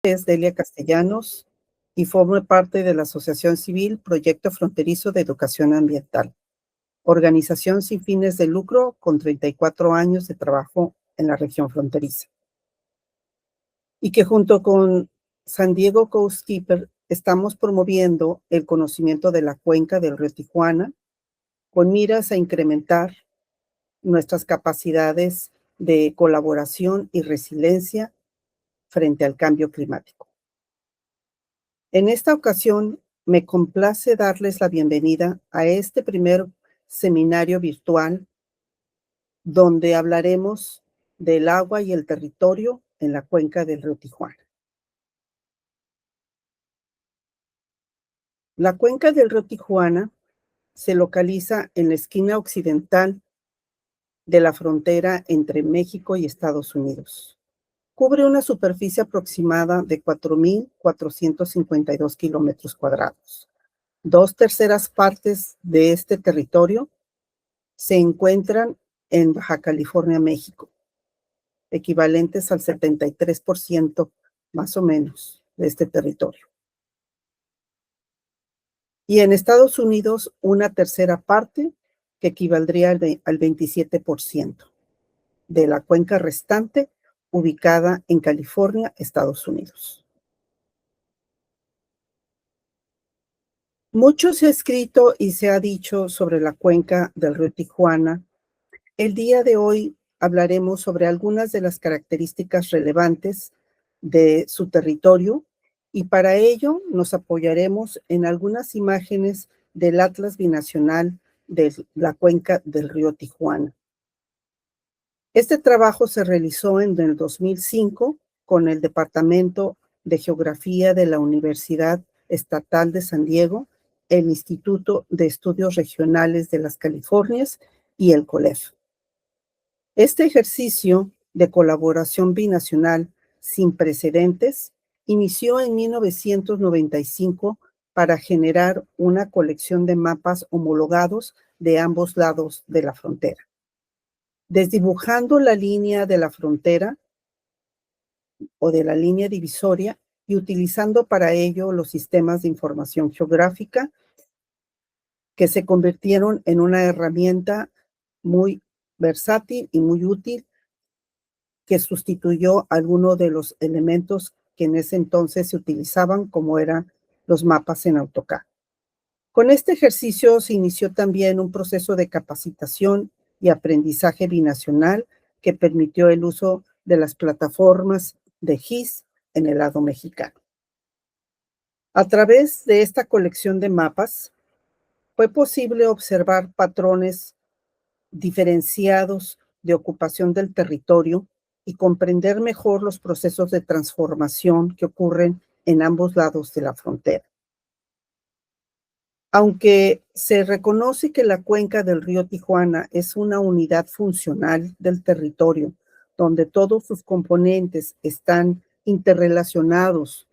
Es Delia Castellanos y formo parte de la Asociación Civil Proyecto Fronterizo de Educación Ambiental, organización sin fines de lucro con 34 años de trabajo en la región fronteriza. Y que junto con San Diego Coastkeeper estamos promoviendo el conocimiento de la cuenca del río Tijuana con miras a incrementar nuestras capacidades de colaboración y resiliencia frente al cambio climático. En esta ocasión, me complace darles la bienvenida a este primer seminario virtual donde hablaremos del agua y el territorio en la cuenca del río Tijuana. La cuenca del río Tijuana se localiza en la esquina occidental de la frontera entre México y Estados Unidos. Cubre una superficie aproximada de 4,452 kilómetros cuadrados. 2/3 partes de este territorio se encuentran en Baja California, México, equivalentes al 73% más o menos de este territorio. Y en Estados Unidos, una tercera parte que equivaldría al 27% de la cuenca restante ubicada en California, Estados Unidos. Mucho se ha escrito y se ha dicho sobre la cuenca del río Tijuana. El día de hoy hablaremos sobre algunas de las características relevantes de su territorio y para ello nos apoyaremos en algunas imágenes del Atlas Binacional de la cuenca del río Tijuana. Este trabajo se realizó en el 2005 con el Departamento de Geografía de la Universidad Estatal de San Diego, el Instituto de Estudios Regionales de las Californias y el COLEF. Este ejercicio de colaboración binacional sin precedentes inició en 1995 para generar una colección de mapas homologados de ambos lados de la frontera. Desdibujando la línea de la frontera o de la línea divisoria y utilizando para ello los sistemas de información geográfica que se convirtieron en una herramienta muy versátil y muy útil que sustituyó algunos de los elementos que en ese entonces se utilizaban, como eran los mapas en AutoCAD. Con este ejercicio se inició también un proceso de capacitación y aprendizaje binacional que permitió el uso de las plataformas de GIS en el lado mexicano. A través de esta colección de mapas, fue posible observar patrones diferenciados de ocupación del territorio y comprender mejor los procesos de transformación que ocurren en ambos lados de la frontera. Aunque se reconoce que la cuenca del río Tijuana es una unidad funcional del territorio, donde todos sus componentes están interrelacionados,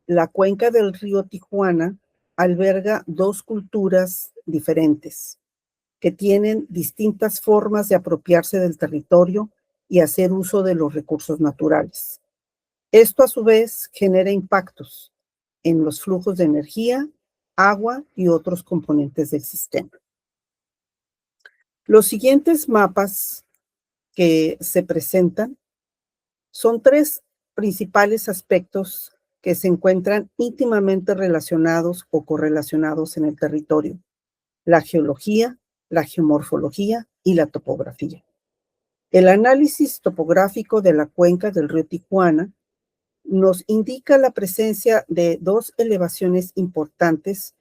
la cuenca del río Tijuana alberga dos culturas diferentes que tienen distintas formas de apropiarse del territorio y hacer uso de los recursos naturales. Esto a su vez genera impactos en los flujos de energía, agua y otros componentes del sistema. Los siguientes mapas que se presentan son tres principales aspectos que se encuentran íntimamente relacionados o correlacionados en el territorio: la geología, la geomorfología y la topografía. El análisis topográfico de la cuenca del río Tijuana nos indica la presencia de dos elevaciones importantes,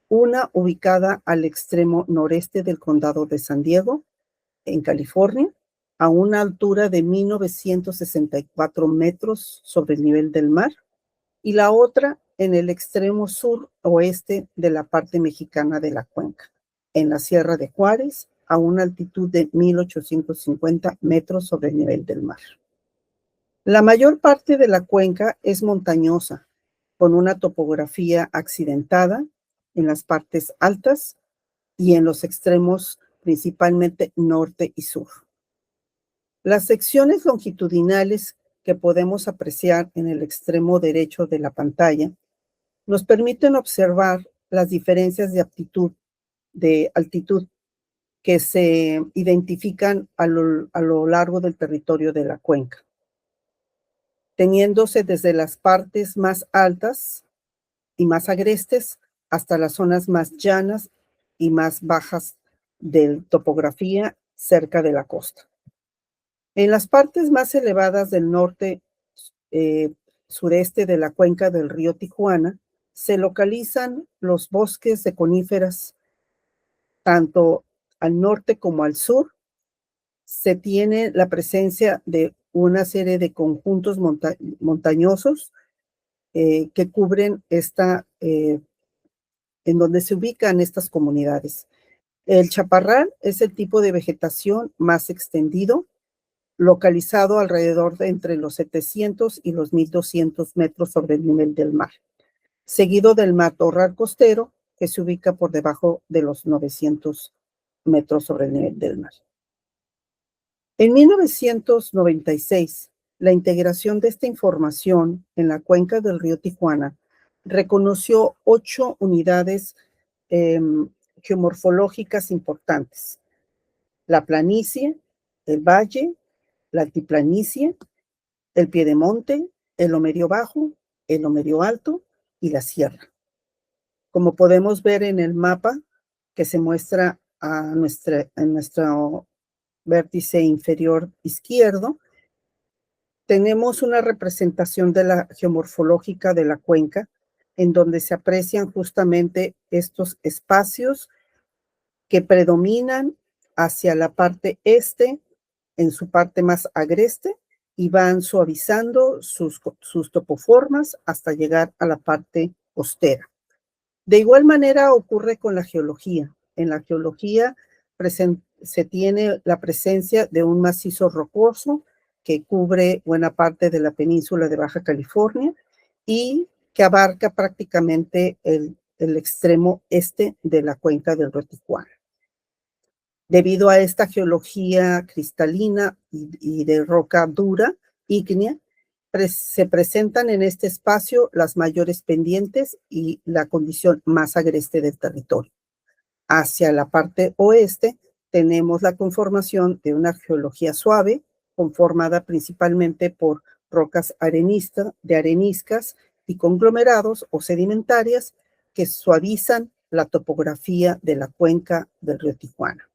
una ubicada al extremo noreste del condado de San Diego, en California, a una altura de 1,964 metros sobre el nivel del mar, y la otra en el extremo sur-oeste de la parte mexicana de la cuenca, en la Sierra de Juárez, a una altitud de 1,850 metros sobre el nivel del mar. La mayor parte de la cuenca es montañosa, con una topografía accidentada en las partes altas y en los extremos, principalmente norte y sur. Las secciones longitudinales que podemos apreciar en el extremo derecho de la pantalla nos permiten observar las diferencias de altitud que se identifican a lo largo del territorio de la cuenca, teniéndose desde las partes más altas y más agrestes hasta las zonas más llanas y más bajas de topografía cerca de la costa. En las partes más elevadas del norte eh, sureste de la cuenca del río Tijuana se localizan los bosques de coníferas, tanto al norte como al sur. Se tiene la presencia de una serie de conjuntos montañosos que cubren en donde se ubican estas comunidades. El chaparral es el tipo de vegetación más extendido, localizado alrededor de entre los 700 y los 1200 metros sobre el nivel del mar, seguido del matorral costero, que se ubica por debajo de los 900 metros sobre el nivel del mar. En 1996, la integración de esta información en la cuenca del río Tijuana reconoció 8 unidades geomorfológicas importantes: la planicie, el valle, la altiplanicie, el piedemonte, el lomerío bajo, el lomerío alto y la sierra. Como podemos ver en el mapa que se muestra en nuestro vértice inferior izquierdo, tenemos una representación de la geomorfológica de la cuenca, en donde se aprecian justamente estos espacios que predominan hacia la parte este, en su parte más agreste, y van suavizando sus topoformas hasta llegar a la parte costera. De igual manera ocurre con la geología. En la geología se tiene la presencia de un macizo rocoso que cubre buena parte de la península de Baja California y que abarca prácticamente el extremo este de la cuenca del río Tijuana. Debido a esta geología cristalina y de roca dura, ígnea, se presentan en este espacio las mayores pendientes y la condición más agreste del territorio. Hacia la parte oeste tenemos la conformación de una geología suave, conformada principalmente por rocas de areniscas y conglomerados o sedimentarias que suavizan la topografía de la cuenca del río Tijuana.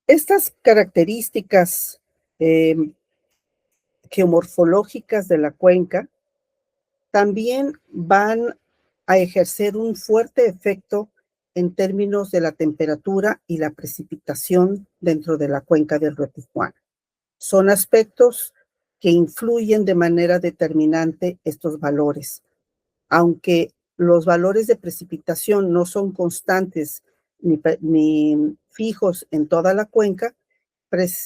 Estas características geomorfológicas de la cuenca también van a ejercer un fuerte efecto en términos de la temperatura y la precipitación dentro de la cuenca del río Tijuana. Son aspectos que influyen de manera determinante estos valores. Aunque los valores de precipitación no son constantes ni fijos en toda la cuenca,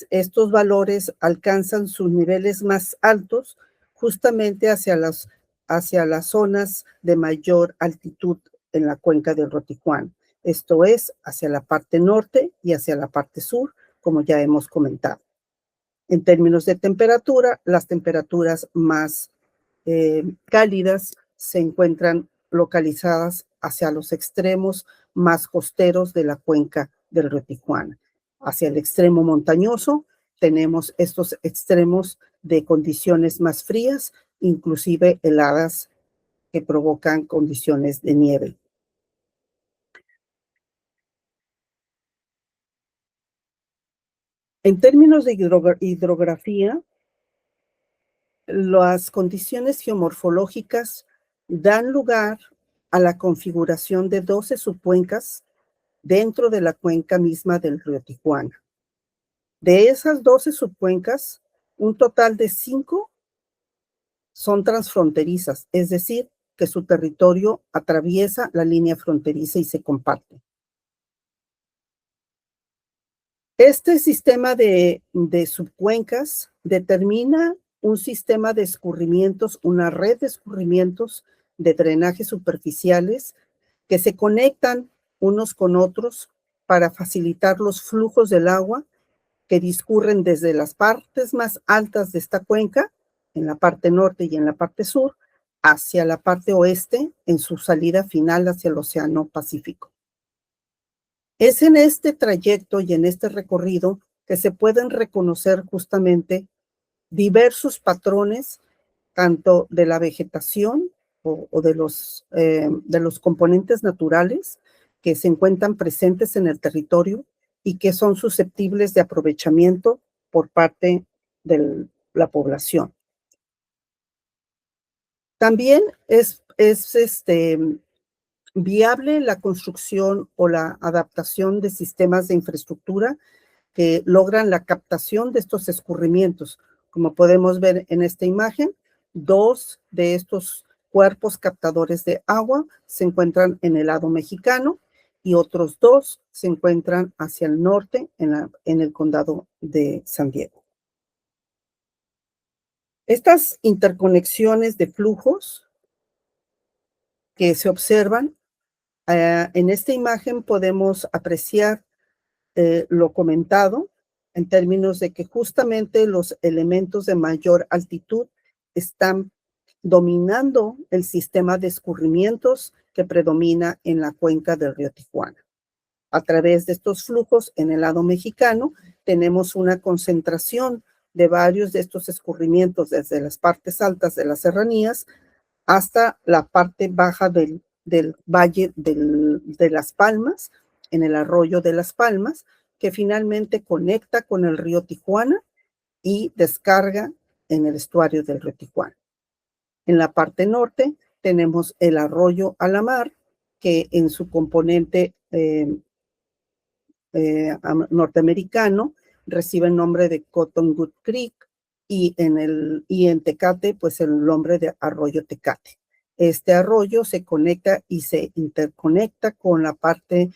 estos valores alcanzan sus niveles más altos justamente hacia las zonas de mayor altitud en la cuenca del río Tijuana. Esto es, hacia la parte norte y hacia la parte sur, como ya hemos comentado. En términos de temperatura, las temperaturas más cálidas se encuentran localizadas hacia los extremos más costeros de la cuenca del río Tijuana. Hacia el extremo montañoso tenemos estos extremos de condiciones más frías, inclusive heladas que provocan condiciones de nieve. En términos de hidrografía, las condiciones geomorfológicas dan lugar a la configuración de 12 subcuencas dentro de la cuenca misma del río Tijuana. De esas 12 subcuencas, un total de 5 son transfronterizas, es decir, que su territorio atraviesa la línea fronteriza y se comparte. Este sistema de subcuencas determina un sistema de escurrimientos, una red de escurrimientos de drenajes superficiales que se conectan unos con otros para facilitar los flujos del agua que discurren desde las partes más altas de esta cuenca, en la parte norte y en la parte sur, hacia la parte oeste en su salida final hacia el Océano Pacífico. Es en este trayecto y en este recorrido que se pueden reconocer justamente diversos patrones, tanto de la vegetación o de los componentes naturales que se encuentran presentes en el territorio y que son susceptibles de aprovechamiento por parte de la población. También es viable la construcción o la adaptación de sistemas de infraestructura que logran la captación de estos escurrimientos. Como podemos ver en esta imagen, dos de estos cuerpos captadores de agua se encuentran en el lado mexicano y otros dos se encuentran hacia el norte en el condado de San Diego. Estas interconexiones de flujos que se observan, en esta imagen podemos apreciar lo comentado en términos de que justamente los elementos de mayor altitud están dominando el sistema de escurrimientos que predomina en la cuenca del río Tijuana. A través de estos flujos en el lado mexicano tenemos una concentración de varios de estos escurrimientos desde las partes altas de las serranías hasta la parte baja del valle de Las Palmas, en el arroyo de Las Palmas, que finalmente conecta con el río Tijuana y descarga en el estuario del río Tijuana. En la parte norte tenemos el arroyo Alamar, que en su componente norteamericano recibe el nombre de Cottonwood Creek y en Tecate, pues el nombre de arroyo Tecate. Este arroyo se conecta y se interconecta con la parte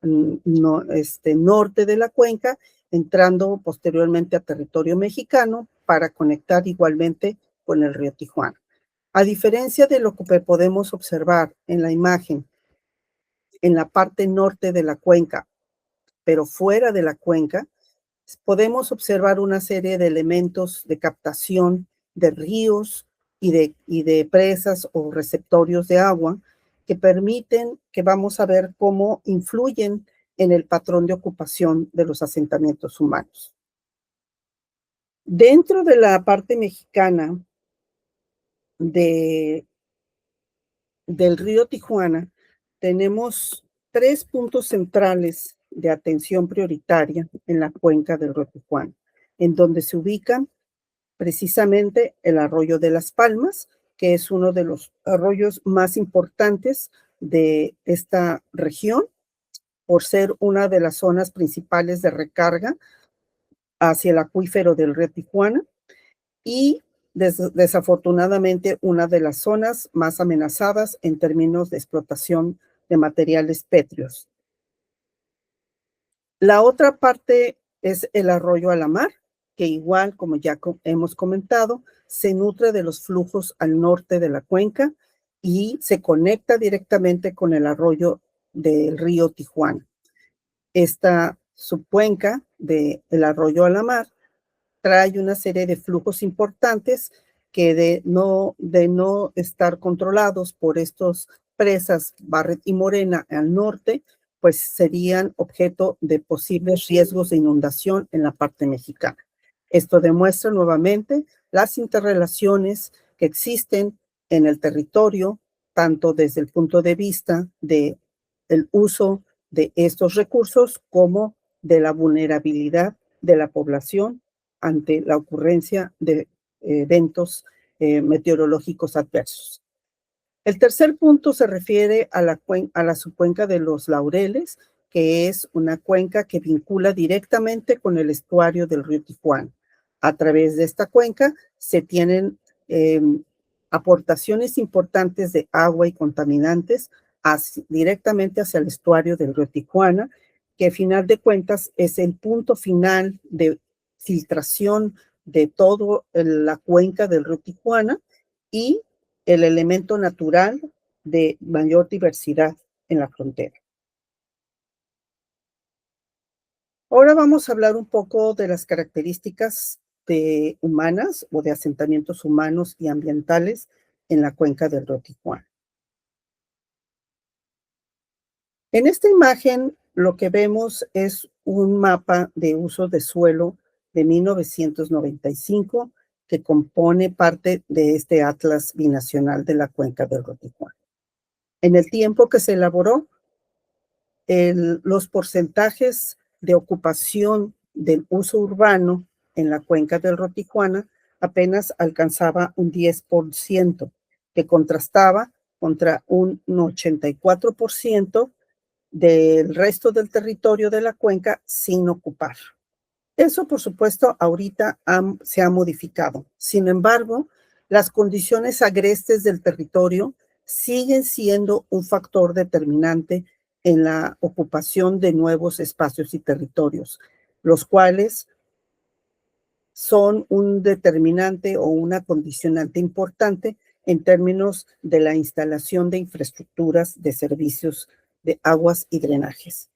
norte de la cuenca, entrando posteriormente a territorio mexicano para conectar igualmente con el río Tijuana. A diferencia de lo que podemos observar en la imagen, en la parte norte de la cuenca, pero fuera de la cuenca, podemos observar una serie de elementos de captación de ríos y de presas o receptorios de agua que permiten que vamos a ver cómo influyen en el patrón de ocupación de los asentamientos humanos. Dentro de la parte mexicana del río Tijuana, tenemos 3 puntos centrales de atención prioritaria en la cuenca del río Tijuana, en donde se ubican precisamente el arroyo de Las Palmas, que es uno de los arroyos más importantes de esta región, por ser una de las zonas principales de recarga hacia el acuífero del río Tijuana y desafortunadamente una de las zonas más amenazadas en términos de explotación de materiales pétreos. La otra parte es el arroyo Alamar, que igual, como ya hemos comentado, se nutre de los flujos al norte de la cuenca y se conecta directamente con el arroyo del río Tijuana. Esta subcuenca del arroyo Alamar trae una serie de flujos importantes que de no estar controlados por estos presas Barrett y Morena al norte, pues serían objeto de posibles riesgos de inundación en la parte mexicana. Esto demuestra nuevamente las interrelaciones que existen en el territorio, tanto desde el punto de vista del uso de estos recursos como de la vulnerabilidad de la población ante la ocurrencia de eventos meteorológicos adversos. El tercer punto se refiere a la subcuenca de los Laureles, que es una cuenca que vincula directamente con el estuario del río Tijuana. A través de esta cuenca se tienen aportaciones importantes de agua y contaminantes directamente hacia el estuario del río Tijuana, que a final de cuentas es el punto final de filtración de toda la cuenca del río Tijuana y el elemento natural de mayor diversidad en la frontera. Ahora vamos a hablar un poco de las características humanas o de asentamientos humanos y ambientales en la cuenca del río Tijuana. En esta imagen lo que vemos es un mapa de uso de suelo de 1995 que compone parte de este Atlas Binacional de la cuenca del río Tijuana. En el tiempo que se elaboró, los porcentajes de ocupación del uso urbano en la cuenca del río Tijuana apenas alcanzaba un 10%, que contrastaba contra un 84% del resto del territorio de la cuenca sin ocupar. Eso, por supuesto, ahorita se ha modificado. Sin embargo, las condiciones agrestes del territorio siguen siendo un factor determinante en la ocupación de nuevos espacios y territorios, los cuales son un determinante o una condicionante importante en términos de la instalación de infraestructuras de servicios de aguas y drenajes.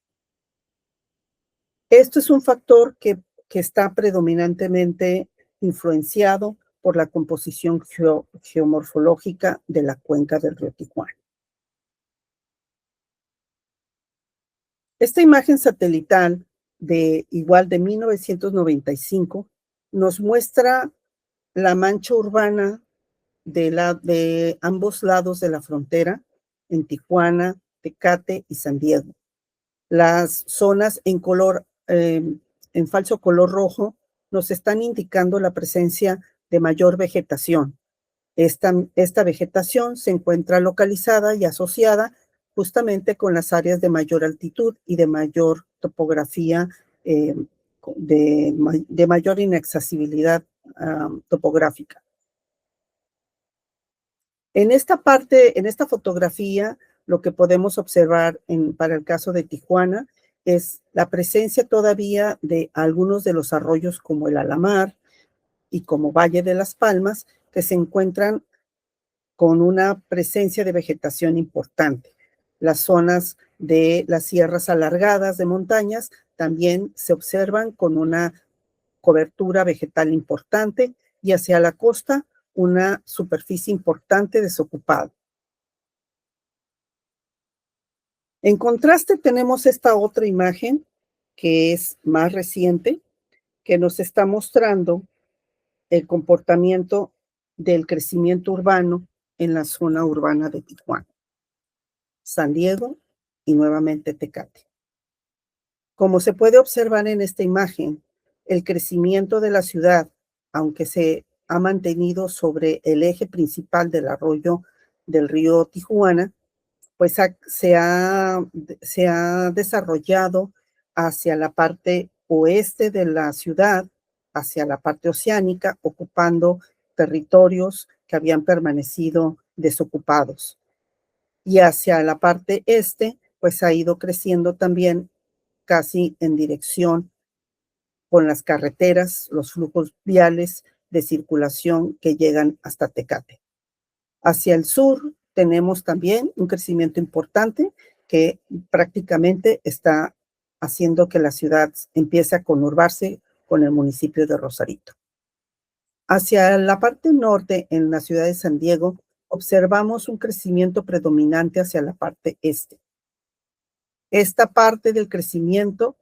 Esto es un factor que está predominantemente influenciado por la composición geomorfológica de la cuenca del río Tijuana. Esta imagen satelital de 1995 nos muestra la mancha urbana de ambos lados de la frontera, en Tijuana, Tecate y San Diego. Las zonas en falso color rojo nos están indicando la presencia de mayor vegetación. Esta vegetación se encuentra localizada y asociada justamente con las áreas de mayor altitud y de mayor topografía, eh, de mayor inaccesibilidad topográfica. En esta fotografía, lo que podemos observar para el caso de Tijuana es la presencia todavía de algunos de los arroyos como el Alamar y como Valle de las Palmas, que se encuentran con una presencia de vegetación importante. Las zonas de las sierras alargadas de montañas también se observan con una cobertura vegetal importante y hacia la costa una superficie importante desocupada. En contraste, tenemos esta otra imagen que es más reciente, que nos está mostrando el comportamiento del crecimiento urbano en la zona urbana de Tijuana, San Diego y nuevamente Tecate. Como se puede observar en esta imagen, el crecimiento de la ciudad, aunque se ha mantenido sobre el eje principal del arroyo del río Tijuana, pues se ha desarrollado hacia la parte oeste de la ciudad, hacia la parte oceánica, ocupando territorios que habían permanecido desocupados. Y hacia la parte este, pues ha ido creciendo también casi en dirección con las carreteras, los flujos viales de circulación que llegan hasta Tecate. Hacia el sur tenemos también un crecimiento importante que prácticamente está haciendo que la ciudad empiece a conurbarse con el municipio de Rosarito. Hacia la parte norte, en la ciudad de San Diego, observamos un crecimiento predominante hacia la parte este. Esta parte del crecimiento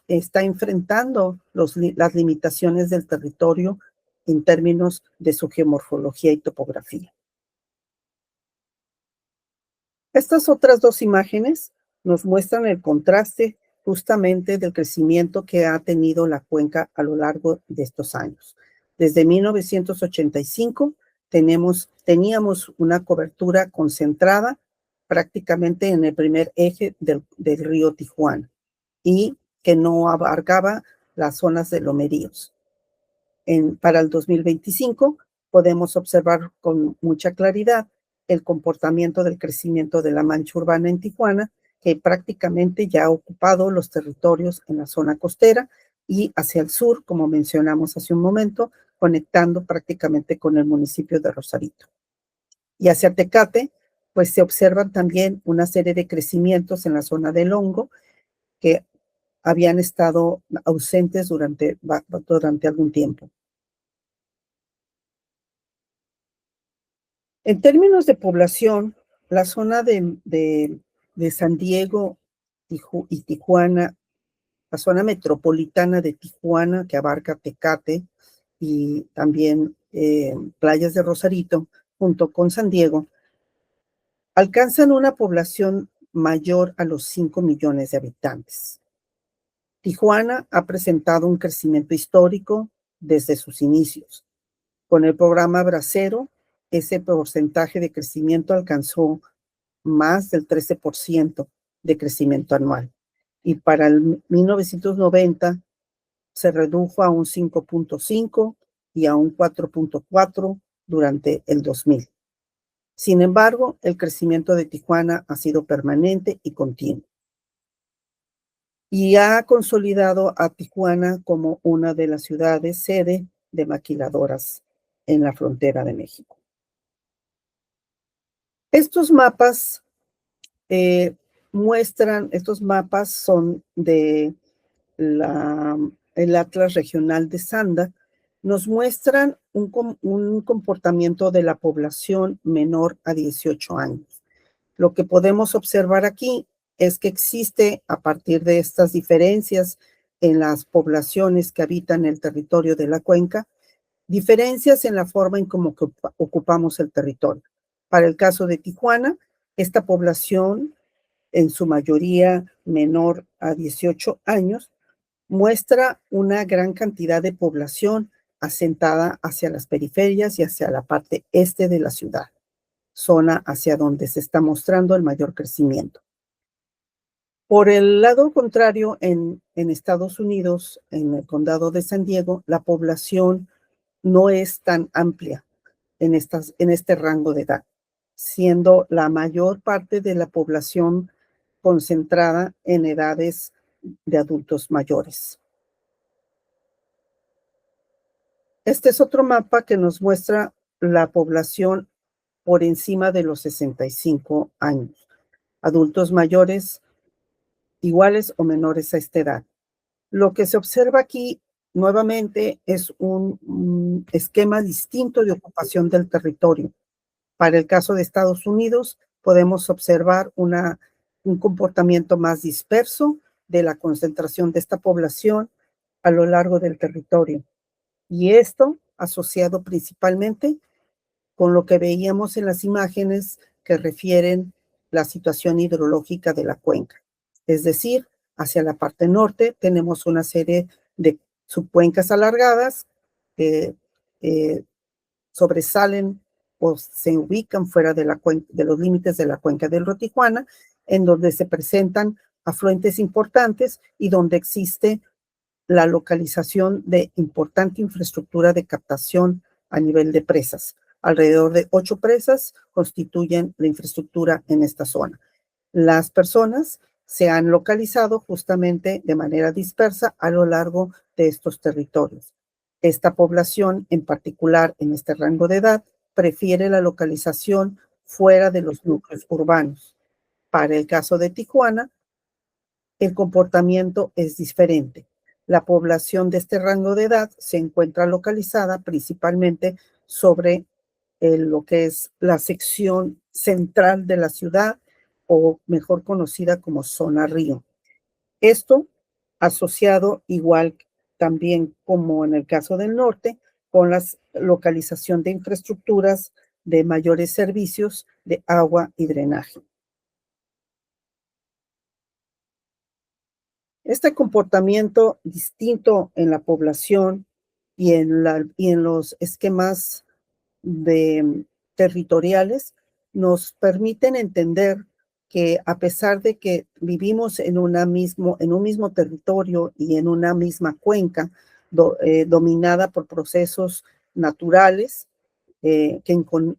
está enfrentando las limitaciones del territorio en términos de su geomorfología y topografía. Estas otras dos imágenes nos muestran el contraste justamente del crecimiento que ha tenido la cuenca a lo largo de estos años. Desde 1985 teníamos una cobertura concentrada prácticamente en el primer eje del río Tijuana y que no abarcaba las zonas de lomeríos. Para el 2025 podemos observar con mucha claridad el comportamiento del crecimiento de la mancha urbana en Tijuana, que prácticamente ya ha ocupado los territorios en la zona costera y hacia el sur, como mencionamos hace un momento, conectando prácticamente con el municipio de Rosarito. Y hacia Tecate, pues se observan también una serie de crecimientos en la zona del Hongo, que habían estado ausentes durante algún tiempo. En términos de población, la zona de San Diego y Tijuana, la zona metropolitana de Tijuana, que abarca Tecate y también playas de Rosarito, junto con San Diego, alcanzan una población mayor a los 5 millones de habitantes. Tijuana ha presentado un crecimiento histórico desde sus inicios. Con el programa Bracero, ese porcentaje de crecimiento alcanzó más del 13% de crecimiento anual. Y para el 1990 se redujo a un 5.5 y a un 4.4 durante el 2000. Sin embargo, el crecimiento de Tijuana ha sido permanente y continuo. Y ha consolidado a Tijuana como una de las ciudades sede de maquiladoras en la frontera de México. Estos mapas estos mapas son de el Atlas Regional de Sanda, nos muestran un comportamiento de la población menor a 18 años. Lo que podemos observar aquí es que existe, a partir de estas diferencias en las poblaciones que habitan el territorio de la cuenca, diferencias en la forma en cómo ocupamos el territorio. Para el caso de Tijuana, esta población, en su mayoría menor a 18 años, muestra una gran cantidad de población asentada hacia las periferias y hacia la parte este de la ciudad, zona hacia donde se está mostrando el mayor crecimiento. Por el lado contrario, en Estados Unidos, en el condado de San Diego, la población no es tan amplia en este rango de edad, siendo la mayor parte de la población concentrada en edades de adultos mayores. Este es otro mapa que nos muestra la población por encima de los 65 años, adultos mayores iguales o menores a esta edad. Lo que se observa aquí nuevamente es un esquema distinto de ocupación del territorio. Para el caso de Estados Unidos, podemos observar un comportamiento más disperso de la concentración de esta población a lo largo del territorio. Y esto asociado principalmente con lo que veíamos en las imágenes que refieren la situación hidrológica de la cuenca. Es decir, hacia la parte norte tenemos una serie de subcuencas alargadas que sobresalen o se ubican fuera de los límites de la cuenca del Río Tijuana, en donde se presentan afluentes importantes y donde existe la localización de importante infraestructura de captación a nivel de presas. Alrededor de 8 presas constituyen la infraestructura en esta zona. Las personas se han localizado justamente de manera dispersa a lo largo de estos territorios. Esta población, en particular en este rango de edad, prefiere la localización fuera de los núcleos urbanos. Para el caso de Tijuana, el comportamiento es diferente. La población de este rango de edad se encuentra localizada principalmente sobre lo que es la sección central de la ciudad, o mejor conocida como zona río. Esto asociado igual también como en el caso del norte, con la localización de infraestructuras de mayores servicios de agua y drenaje. Este comportamiento distinto en la población y en los esquemas territoriales nos permiten entender que a pesar de que vivimos en un mismo territorio y en una misma cuenca dominada por procesos naturales que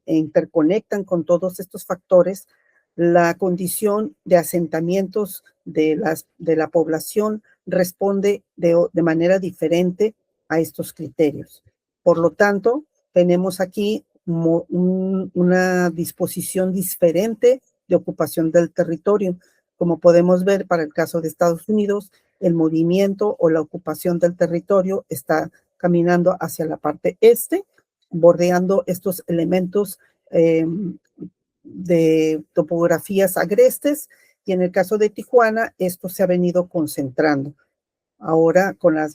interconectan con todos estos factores, la condición de asentamientos de la población responde de manera diferente a estos criterios. Por lo tanto, tenemos aquí una disposición diferente de ocupación del territorio. Como podemos ver para el caso de Estados Unidos, el movimiento o la ocupación del territorio está caminando hacia la parte este, bordeando estos elementos de topografías agrestes, y en el caso de Tijuana, esto se ha venido concentrando ahora con el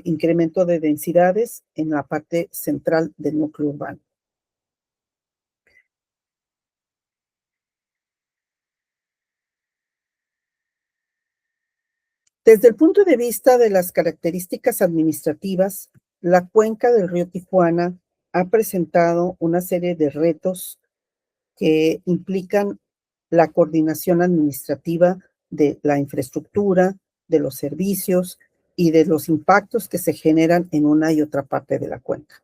incremento de densidades en la parte central del núcleo urbano. Desde el punto de vista de las características administrativas, la cuenca del río Tijuana ha presentado una serie de retos que implican la coordinación administrativa de la infraestructura, de los servicios y de los impactos que se generan en una y otra parte de la cuenca,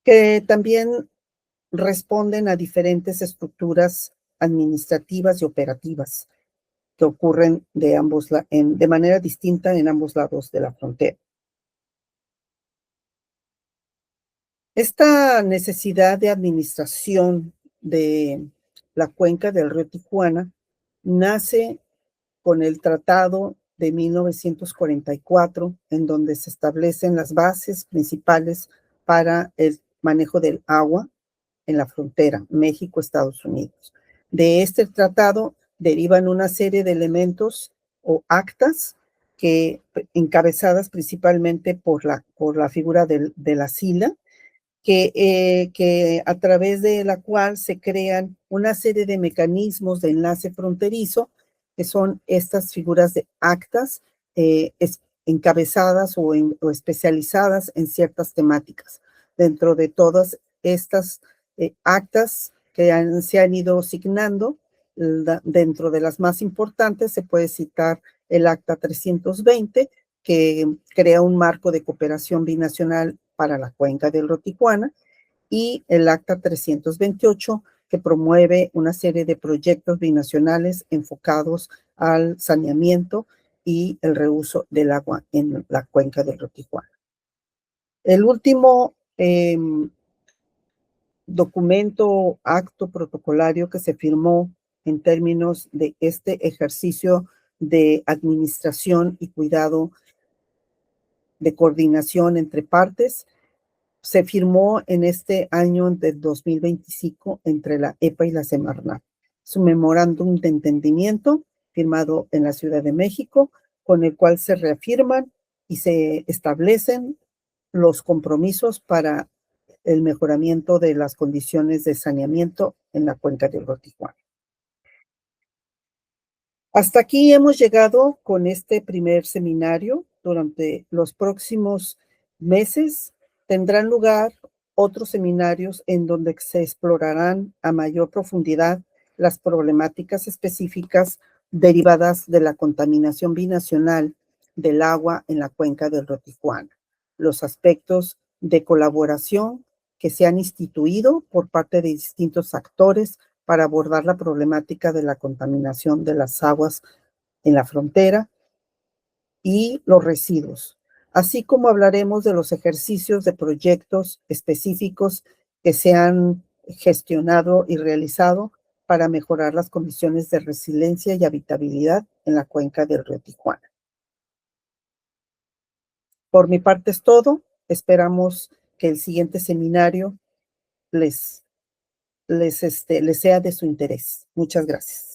que también responden a diferentes estructuras administrativas y operativas que ocurren de manera distinta en ambos lados de la frontera. Esta necesidad de administración de la cuenca del río Tijuana nace con el Tratado de 1944, en donde se establecen las bases principales para el manejo del agua en la frontera México-Estados Unidos. De este tratado derivan una serie de elementos o actas que encabezadas principalmente por la figura de la SILA, que a través de la cual se crean una serie de mecanismos de enlace fronterizo, que son estas figuras de actas encabezadas o especializadas en ciertas temáticas. Dentro de todas estas actas que se han ido asignando, dentro de las más importantes se puede citar el Acta 320, que crea un marco de cooperación binacional para la cuenca del río Tijuana, y el Acta 328, que promueve una serie de proyectos binacionales enfocados al saneamiento y el reuso del agua en la cuenca del río Tijuana. El último documento, acto protocolario que se firmó en términos de este ejercicio de administración y cuidado, de coordinación entre partes, se firmó en este año de 2025 entre la EPA y la Semarnat. Es un memorándum de entendimiento firmado en la Ciudad de México, con el cual se reafirman y se establecen los compromisos para el mejoramiento de las condiciones de saneamiento en la cuenca del río Tijuana. Hasta aquí hemos llegado con este primer seminario. Durante los próximos meses tendrán lugar otros seminarios en donde se explorarán a mayor profundidad las problemáticas específicas derivadas de la contaminación binacional del agua en la cuenca del río Tijuana, los aspectos de colaboración que se han instituido por parte de distintos actores para abordar la problemática de la contaminación de las aguas en la frontera y los residuos, así como hablaremos de los ejercicios de proyectos específicos que se han gestionado y realizado para mejorar las condiciones de resiliencia y habitabilidad en la cuenca del río Tijuana. Por mi parte es todo. Esperamos que el siguiente seminario les sea de su interés. Muchas gracias.